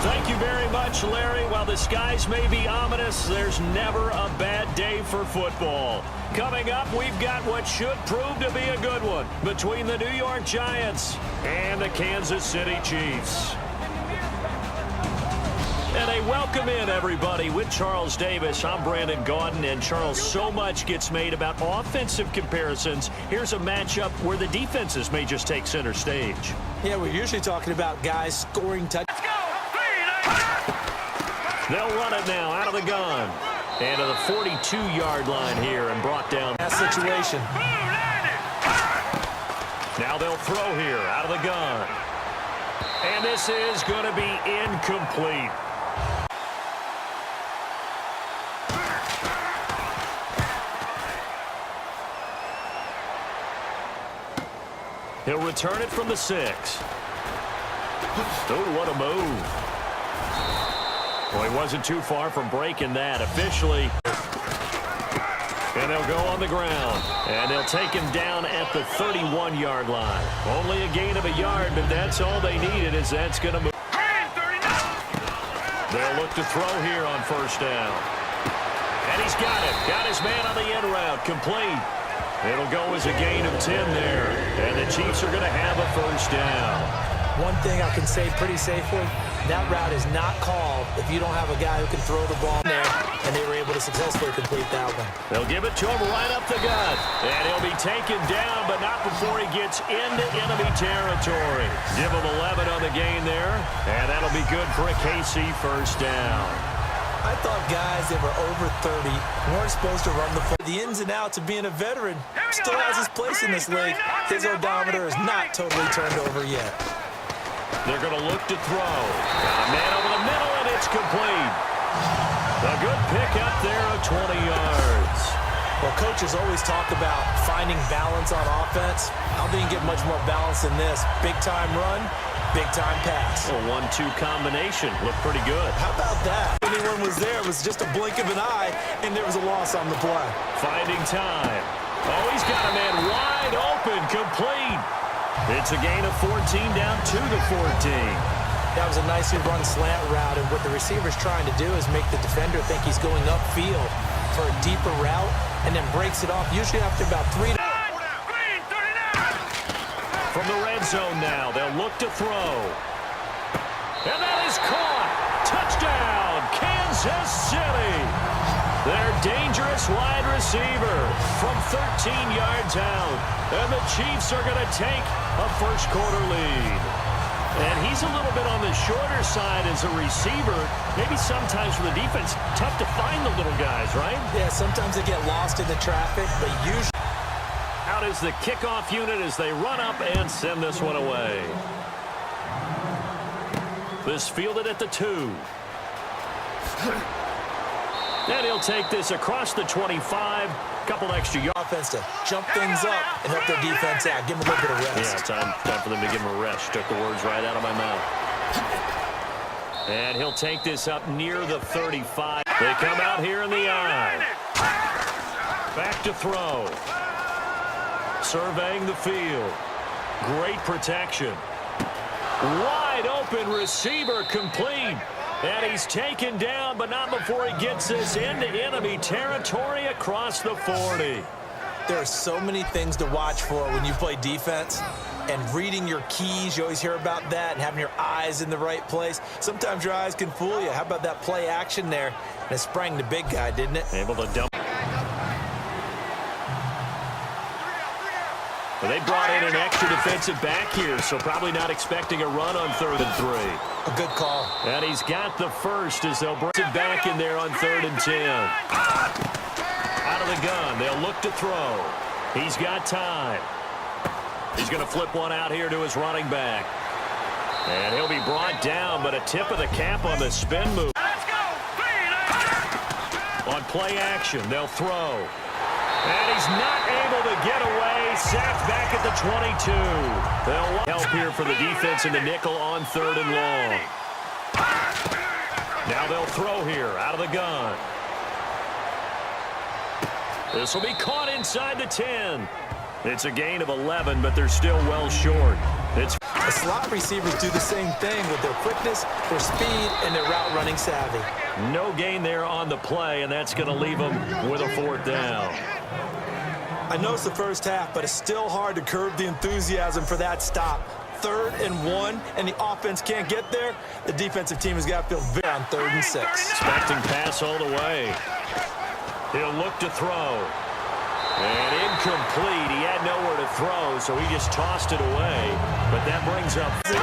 Thank you very much, Larry. While the skies may be ominous, there's never a bad day for football. Coming up, we've got what should prove to be a good one between the New York Giants and the Kansas City Chiefs. And a welcome in, everybody, with Charles Davis. I'm Brandon Gaudin, and Charles, so much gets made about offensive comparisons. Here's a matchup where the defenses may just take center stage. Yeah, we're usually talking about guys scoring touchdowns. They'll run it now out of the gun. And to the 42-yard line here and brought down. That situation. Now they'll throw here out of the gun. And this is going to be incomplete. He'll return it from the 6. Oh, what a move. Well, he wasn't too far from breaking that officially. And they'll go on the ground. And they'll take him down at the 31-yard line. Only a gain of a yard, but that's all they needed, as that's going to move. They'll look to throw here on first down. And he's got it. Got his man on the end route. Complete. It'll go as a gain of 10 there. And the Chiefs are going to have a first down. One thing I can say pretty safely, that route is not called if you don't have a guy who can throw the ball in there, and they were able to successfully complete that one. They'll give it to him right up the gut. And he'll be taken down, but not before he gets into enemy territory. Give him 11 on the gain there, and that'll be good for a KC first down. I thought guys that were over 30 weren't supposed to run the football. The ins and outs of being a veteran still has his place in this league. His odometer is not totally turned over yet. They're going to look to throw. Got a man over the middle, and it's complete. A good pick up there of 20 yards. Well, coaches always talk about finding balance on offense. I don't think you get much more balance than this. Big-time run, big-time pass. A 1-2 combination. Looked pretty good. How about that? If anyone was there, it was just a blink of an eye, and there was a loss on the play. Finding time. Oh, he's got a man wide open, complete. It's a gain of 14 down to the 14. That was a nicely run slant route, and what the receiver's trying to do is make the defender think he's going upfield for a deeper route, and then breaks it off, usually after about 3. From the red zone now, they'll look to throw. And that is caught. Touchdown, Kansas City. Their dangerous wide receiver from 13 yards out. And the Chiefs are going to take a first-quarter lead. And he's a little bit on the shorter side as a receiver. Maybe sometimes for the defense, tough to find the little guys, right? Yeah, sometimes they get lost in the traffic, but usually. Out is the kickoff unit as they run up and send this one away. This fielded at the 2. And he'll take this across the 25. Couple extra yards. Offense to jump things up and help their defense out. Give them a little bit of rest. Yeah, time for them to give him a rest. Took the words right out of my mouth. And he'll take this up near the 35. They come out here in the eye. Back to throw. Surveying the field. Great protection. Wide open receiver, complete. And he's taken down, but not before he gets this into enemy territory across the 40. There are so many things to watch for when you play defense. And reading your keys, you always hear about that, and having your eyes in the right place. Sometimes your eyes can fool you. How about that play action there? And it sprang the big guy, didn't it? Able to dump. Well, they brought in an extra defensive back here, so probably not expecting a run on 3rd and 3. A good call. And he's got the first as they'll bring it back in there on 3rd and 10. Out of the gun, they'll look to throw. He's got time. He's going to flip one out here to his running back. And he'll be brought down, but a tip of the cap on the spin move. On play action, they'll throw. And he's not able to get away. Sacked back at the 22. They'll help here for the defense in the nickel on 3rd and long. Now they'll throw here out of the gun. This will be caught inside the 10. It's a gain of 11, but they're still well short. It's The slot receivers do the same thing with their quickness, their speed, and their route running savvy. No gain there on the play, and that's going to leave them with a 4th down. I know it's the first half, but it's still hard to curb the enthusiasm for that stop. 3rd and 1, and the offense can't get there. The defensive team has got to feel very on 3rd and 6. Expecting pass all the way. He'll look to throw. And incomplete. He had nowhere to throw, so he just tossed it away. But that brings up... He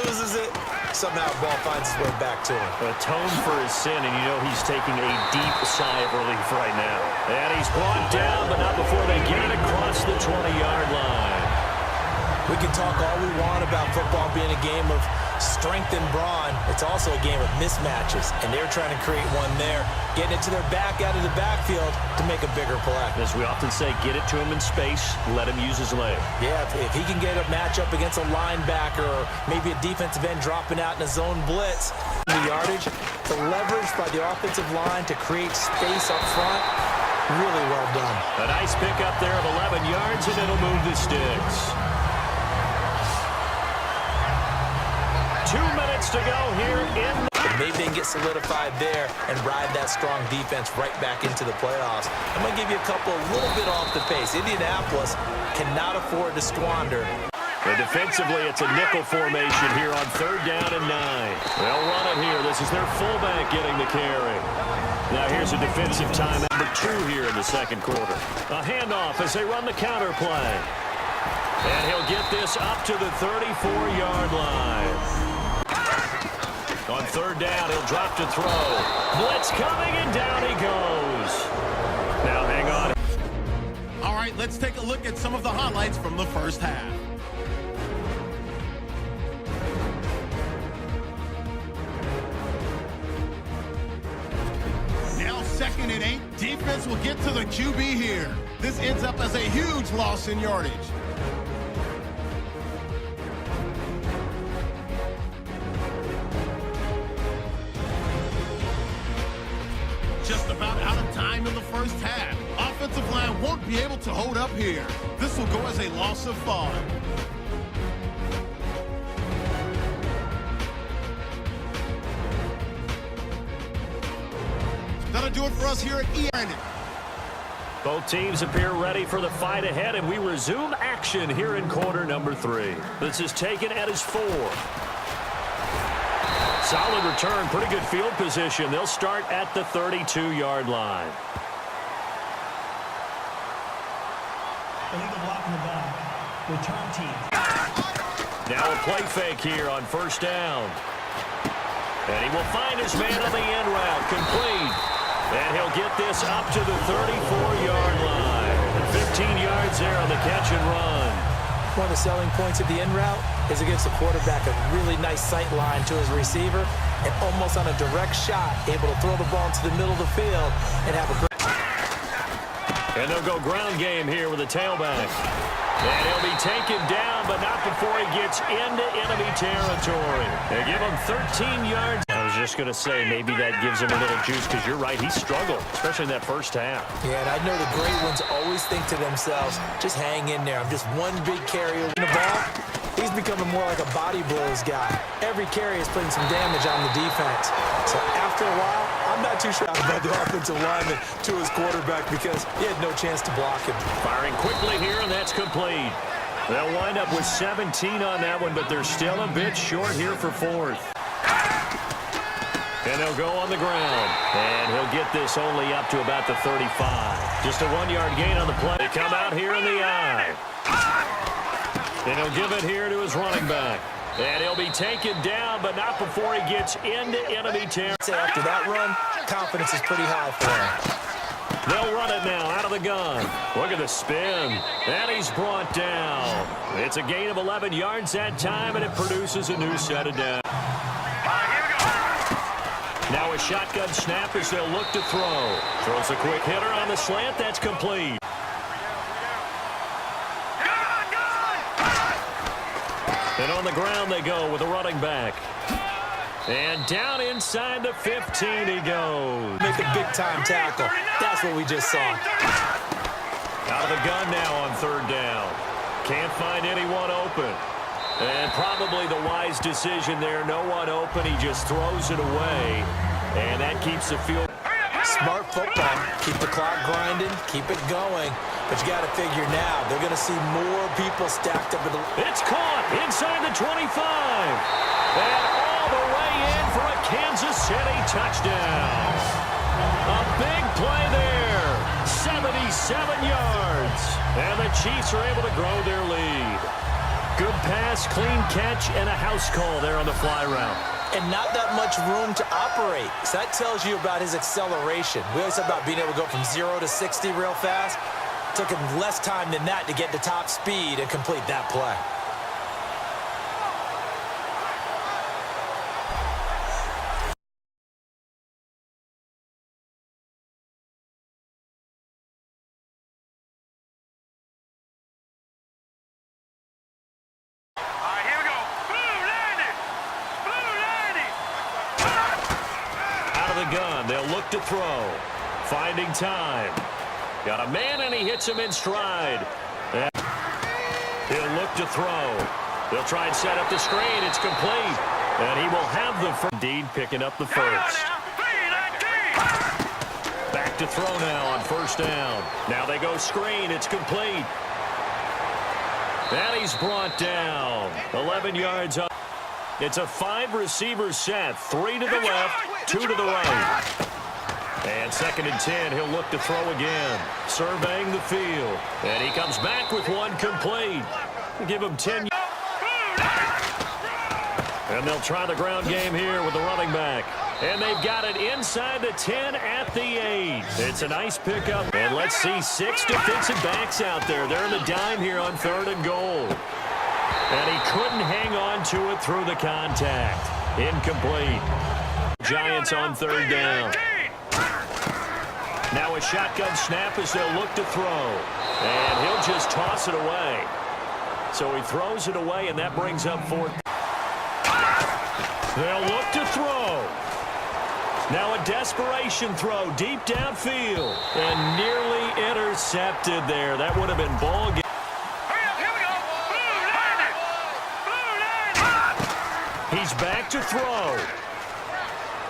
loses it. Somehow the ball finds its way back to him. Atone for his sin, and you know he's taking a deep sigh of relief right now. And he's brought down, but not before they get it across the 20-yard line. We can talk all we want about football being a game of strength and brawn. It's also a game of mismatches, and they're trying to create one there, getting it to their back out of the backfield to make a bigger play. As we often say, get it to him in space, let him use his leg. Yeah, if he can get a matchup against a linebacker or maybe a defensive end dropping out in a zone blitz, the yardage, the leverage by the offensive line to create space up front, really well done. A nice pickup there of 11 yards, and it'll move the sticks. 2 minutes to go here in the... Maybe they can get solidified there and ride that strong defense right back into the playoffs. I'm going to give you a couple a little bit off the pace. Indianapolis cannot afford to squander. And defensively, it's a nickel formation here on 3rd down and 9. They'll run it here. This is their fullback getting the carry. Now here's a defensive time number 2 here in the 2nd quarter. A handoff as they run the counter play. And he'll get this up to the 34-yard line. On 3rd down, he'll drop to throw. Blitz coming, and down he goes. Now hang on. All right, let's take a look at some of the highlights from the first half. Now 2nd and 8. Defense will get to the QB here. This ends up as a huge loss in yardage. Just about out of time in the first half. Offensive line won't be able to hold up here. This will go as a loss of 5. That'll do it for us here at EN. Both teams appear ready for the fight ahead, and we resume action here in quarter number 3. This is taken at his 4. Solid return, pretty good field position. They'll start at the 32-yard line. Illegal block in the back. Return team. Now a play fake here on 1st down. And he will find his man on the end route, complete. And he'll get this up to the 34-yard line. 15 yards there on the catch and run. One of the selling points of the end route is it gives the quarterback a really nice sight line to his receiver and almost on a direct shot, able to throw the ball into the middle of the field and have a great... And they'll go ground game here with a tailback. And he'll be taken down, but not before he gets into enemy territory. They give him 13 yards. I was just going to say, maybe that gives him a little juice, because you're right, he struggled, especially in that first half. Yeah, and I know the great ones always think to themselves, just hang in there. I'm just one big carry over the ball. He's becoming more like a body blows guy. Every carry is putting some damage on the defense. So after a while, I'm not too sure about the offensive lineman to his quarterback because he had no chance to block him. Firing quickly here, and that's complete. They'll wind up with 17 on that one, but they're still a bit short here for 4th. And they'll go on the ground. And he'll get this only up to about the 35. Just a 1-yard gain on the play. They come out here in the eye. And he'll give it here to his running back. And he'll be taken down, but not before he gets into enemy territory. After that run, confidence is pretty high for him. They'll run it now out of the gun. Look at the spin. And he's brought down. It's a gain of 11 yards that time, and it produces a new set of downs. Now a shotgun snap as they'll look to throw. Throws a quick hitter on the slant. That's complete. And on the ground they go with a running back. And down inside the 15 he goes. Make a big-time tackle. That's what we just saw. Out of the gun now on 3rd down. Can't find anyone open. And probably the wise decision there. No one open. He just throws it away. And that keeps the field. Smart football. Keep the clock grinding. Keep it going. But you got to figure now, they're going to see more people stacked up. It's caught inside the 25. And all the way in for a Kansas City touchdown. A big play there. 77 yards. And the Chiefs are able to grow their lead. Good pass, clean catch, and a house call there on the fly route. And not that much room to operate. So that tells you about his acceleration. We always talk about being able to go from 0 to 60 real fast. It took him less time than that to get to top speed and complete that play. Gun. They'll look to throw. Finding time. Got a man, and he hits him in stride. And he'll look to throw. They'll try and set up the screen. It's complete. And he will have the first. Indeed, picking up the first. Back to throw now on first down. Now they go screen. It's complete. And he's brought down. 11 yards up. It's a 5-receiver set. 3 to the left, 2 to the right. And 2nd and 10, he'll look to throw again. Surveying the field. And he comes back with one complete. Give him 10. And they'll try the ground game here with the running back. And they've got it inside the 10 at the 8. It's a nice pickup. And let's see 6 defensive backs out there. They're in the dime here on 3rd and goal. And he couldn't hang on to it through the contact. Incomplete. Giants on 3rd down. Now a shotgun snap as they'll look to throw. And he'll just toss it away. So he throws it away, and that brings up 4th. They'll look to throw. Now a desperation throw deep downfield. And nearly intercepted there. That would have been ball game. He's back to throw.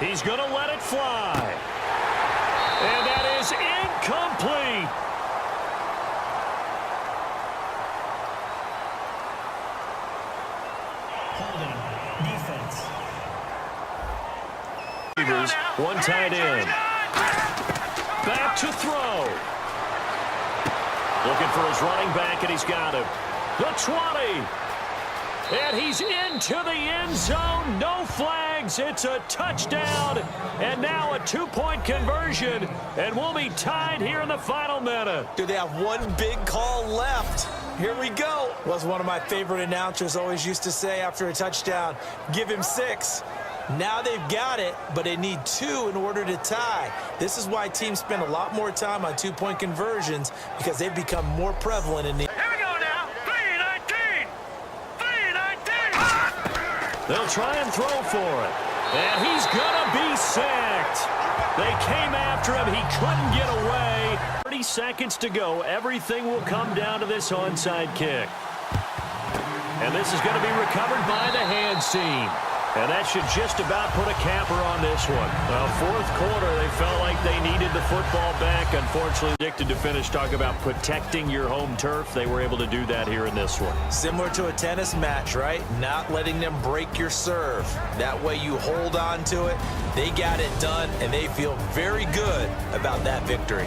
He's going to let it fly. And that is incomplete. Holding. Defense. One tight end. Back to throw. Looking for his running back, and he's got him. The 20. And he's into the end zone. No flags. It's a touchdown. And now a 2-point conversion. And we'll be tied here in the final minute. Do they have one big call left? Here we go. Was one of my favorite announcers always used to say after a touchdown, give him 6. Now they've got it, but they need 2 in order to tie. This is why teams spend a lot more time on 2-point conversions, because they've become more prevalent in the... They'll try and throw for it. And he's going to be sacked. They came after him. He couldn't get away. 30 seconds to go. Everything will come down to this onside kick. And this is going to be recovered by the hands team. And that should just about put a capper on this one. Well, 4th quarter, they felt like they needed the football back. Unfortunately, predicted to finish. Talk about protecting your home turf. They were able to do that here in this one. Similar to a tennis match, right? Not letting them break your serve. That way you hold on to it. They got it done, and they feel very good about that victory.